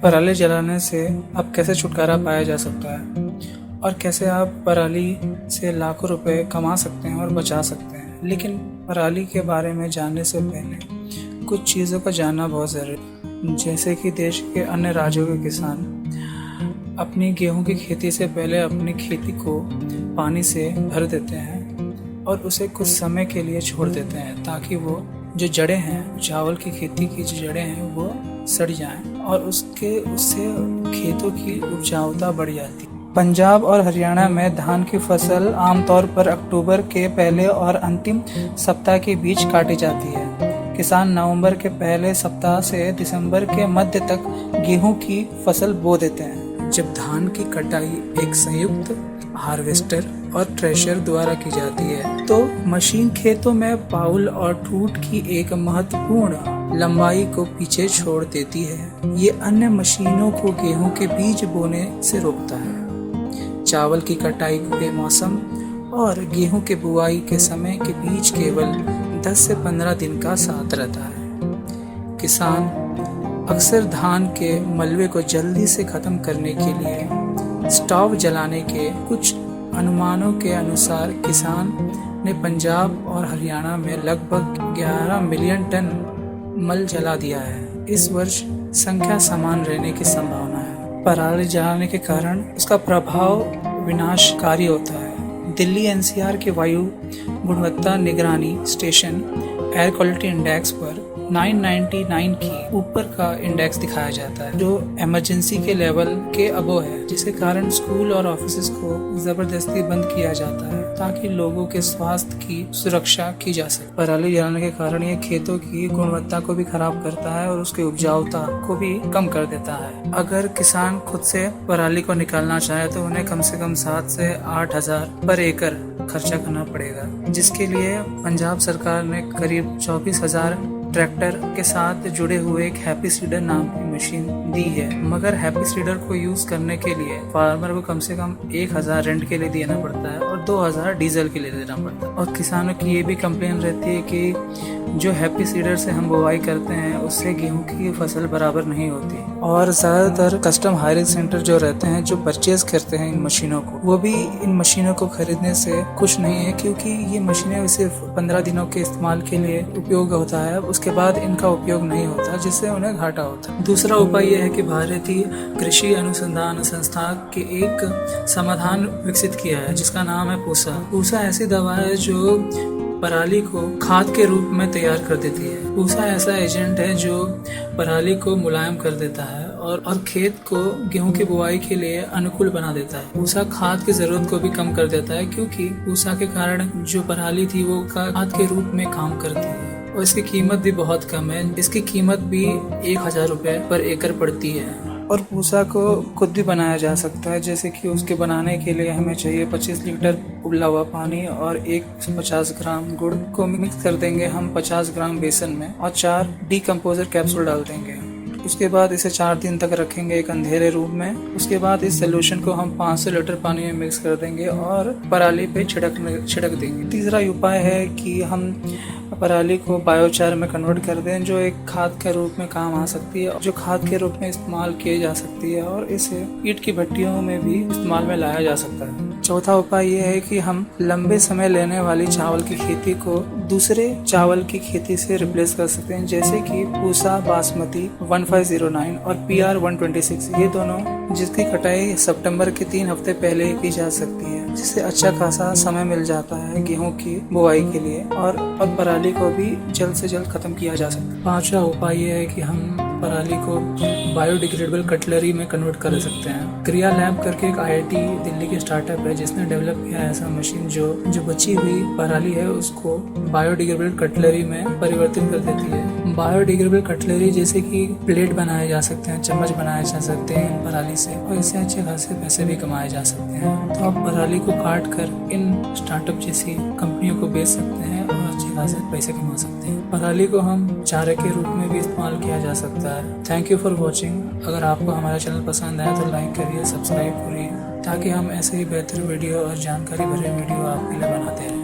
पराली जलाने से अब कैसे छुटकारा पाया जा सकता है और कैसे आप पराली से लाखों रुपए कमा सकते हैं और बचा सकते हैं। लेकिन पराली के बारे में जानने से पहले कुछ चीज़ों को जानना बहुत ज़रूरी है, जैसे कि देश के अन्य राज्यों के किसान अपनी गेहूं की खेती से पहले अपनी खेती को पानी से भर देते हैं और उसे कुछ समय के लिए छोड़ देते हैं ताकि वो जो जड़ें हैं, चावल की खेती की जो जड़ें हैं वो सड़ जाएं और उससे खेतों की उपजाऊता बढ़ जाती है। पंजाब और हरियाणा में धान की फसल आमतौर पर अक्टूबर के पहले और अंतिम सप्ताह के बीच काटी जाती है। किसान नवंबर के पहले सप्ताह से दिसंबर के मध्य तक गेहूं की फसल बो देते हैं। जब धान की कटाई एक संयुक्त हार्वेस्टर और थ्रेशर द्वारा की जाती है तो मशीन खेतों में पाउल और ठूठ की एक महत्वपूर्ण लंबाई को पीछे छोड़ देती है। ये अन्य मशीनों को गेहूं के बीज बोने से रोकता है। चावल की कटाई के मौसम और गेहूं के बुआई के समय के बीच केवल 10 से 15 दिन का साथ रहता है। किसान अक्सर धान के मलबे को जल्दी से खत्म करने के लिए स्टोव जलाने के कुछ अनुमानों के अनुसार किसान ने पंजाब और हरियाणा में लगभग 11 मिलियन टन मल जला दिया है। इस वर्ष संख्या समान रहने की संभावना है। पराली जलाने के कारण उसका प्रभाव विनाशकारी होता है। दिल्ली एनसीआर के वायु गुणवत्ता निगरानी स्टेशन एयर क्वालिटी इंडेक्स पर 999 की ऊपर का इंडेक्स दिखाया जाता है, जो इमरजेंसी के लेवल के अबव है, जिसके कारण स्कूल और ऑफिस को जबरदस्ती बंद किया जाता है ताकि लोगों के स्वास्थ्य की सुरक्षा की जा सके। पराली जलाने के कारण ये खेतों की गुणवत्ता को भी खराब करता है और उसकी उपजाऊता को भी कम कर देता है। अगर किसान खुद से पराली को निकालना चाहे तो उन्हें कम से कम 7 से 8 हजार पर एकड़ खर्चा करना पड़ेगा, जिसके लिए पंजाब सरकार ने करीब 24,000 ट्रैक्टर के साथ जुड़े हुए एक हैप्पी सीडर नाम की मशीन दी है। मगर हैप्पी सीडर को यूज करने के लिए फार्मर को कम से कम 1,000 रेंट के लिए देना पड़ता है और 2,000 डीजल के लिए देना पड़ता है। और किसानों की ये भी कंप्लेन रहती है कि जो हैप्पी सीडर से हम बुवाई करते हैं उससे गेहूं की फसल बराबर नहीं होती। और ज्यादातर कस्टम हायरिंग सेंटर जो रहते हैं, जो परचेज करते हैं इन मशीनों को, वो भी इन मशीनों को खरीदने से खुश नहीं है, क्योंकि ये मशीनें सिर्फ 15 दिनों के इस्तेमाल के लिए उपयोग होता है, उसके बाद इनका उपयोग नहीं होता, जिससे उन्हें घाटा होता है। दूसरा उपाय यह है कि भारतीय कृषि अनुसंधान संस्थान के एक समाधान विकसित किया है जिसका नाम है पूसा। पूसा ऐसी दवा है जो पराली को खाद के रूप में तैयार कर देती है। पूसा ऐसा एजेंट है जो पराली को मुलायम कर देता है और खेत को गेहूं की बुआई के लिए अनुकूल बना देता है। पूसा खाद की जरूरत को भी कम कर देता है, क्योंकि पूसा के कारण जो पराली थी वो खाद के रूप में काम करती है और इसकी कीमत भी बहुत कम है। इसकी कीमत भी 1,000 रुपए पर एकड़ पड़ती है। और पूसा को खुद भी बनाया जा सकता है, जैसे कि उसके बनाने के लिए हमें चाहिए 25 लीटर उबला हुआ पानी और 150 ग्राम गुड़ को मिक्स कर देंगे हम 50 ग्राम बेसन में और 4 डीकम्पोजर कैप्सूल डाल देंगे। उसके बाद इसे 4 दिन तक रखेंगे एक अंधेरे रूम में। उसके बाद इस सोल्यूशन को हम 500 लीटर पानी में मिक्स कर देंगे और पराली पे छिड़क देंगे। तीसरा उपाय है कि हम पराली को बायोचार में कन्वर्ट कर दें, जो एक खाद के रूप में काम आ सकती है, जो खाद के रूप में इस्तेमाल की जा सकती है और इसे ईंट की भट्टियों में भी इस्तेमाल में लाया जा सकता है। चौथा उपाय यह है कि हम लंबे समय लेने वाली चावल की खेती को दूसरे चावल की खेती से रिप्लेस कर सकते हैं, जैसे कि पूसा बासमती 1509 और PR 126। ये दोनों जिसकी कटाई सितंबर के 3 हफ्ते पहले की जा सकती है, जिससे अच्छा खासा समय मिल जाता है गेहूं की बुआई के लिए और पराली को भी जल्द से जल्द खत्म किया जा सकता है। पांचवा उपाय ये है कि हम पराली को बायोडिग्रेडेबल कटलरी में कन्वर्ट कर सकते हैं। क्रिया लैब करके एक IIT दिल्ली की स्टार्टअप है जिसने डेवलप किया है ऐसा मशीन जो बची हुई पराली है उसको बायोडिग्रेडेबल कटलरी में परिवर्तित कर देती है। बायोडिग्रेडेबल कटलरी जैसे कि प्लेट बनाए जा सकते हैं, चम्मच बनाए जा सकते हैं इन पराली से, और इससे अच्छे खासे पैसे भी कमाए जा सकते हैं। तो आप पराली को काट कर इन स्टार्टअप जैसी कंपनियों को बेच सकते हैं और अच्छे खासे पैसे कमा सकते हैं। पराली को हम चारे के रूप में भी इस्तेमाल किया जा सकता है। Thank you for watching. अगर आपको हमारा चैनल पसंद आया तो लाइक करिए, सब्सक्राइब करिए, ताकि हम ऐसे ही बेहतर वीडियो और जानकारी भरे वीडियो आपके लिए बनाते रहें।